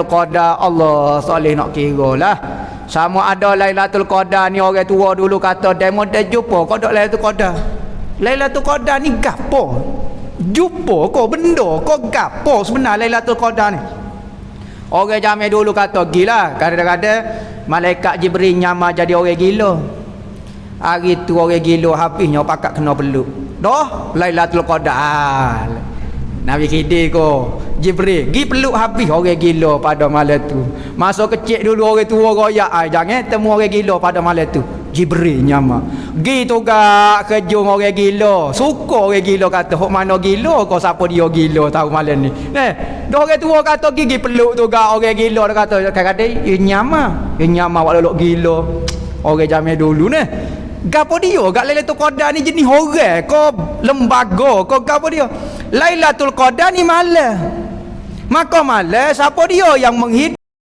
Qadar Allah soleh nak kira lah. Sama ada Lailatul Qadar ni orang tua dulu kata demo dah jumpa kau dak Lailatul Qadar. Lailatul Qadar ni gapo? Jumpa kau benda kau gapo sebenar Lailatul Qadar ni? Orang zaman dulu kata gila, kadang-kadang malaikat Jibril nyamar jadi orang gila. Hari tu orang gila habisnya pakat kena peluk. Dah Lailatul Qadar. Nabi Khidir ko Jibril gi peluk habis orang gila pada malam tu. Masa kecil dulu orang tua royak jangan temu orang gila pada malam tu. Jibril nyama gi tugak kejung orang gila, suka orang gila kata hok mana gila kau siapa dia gila tahu malam ni. Dah orang tua kata gi peluk tugak orang gila, dia kata kadang-kadang nyama walau gila orang zaman dulu ni. Gapo dia gak Lailatul Qadar ni jenis orang kau lembaga kau gapo dia Lailatul Qadar ni malam, maka malam siapa dia yang menghidup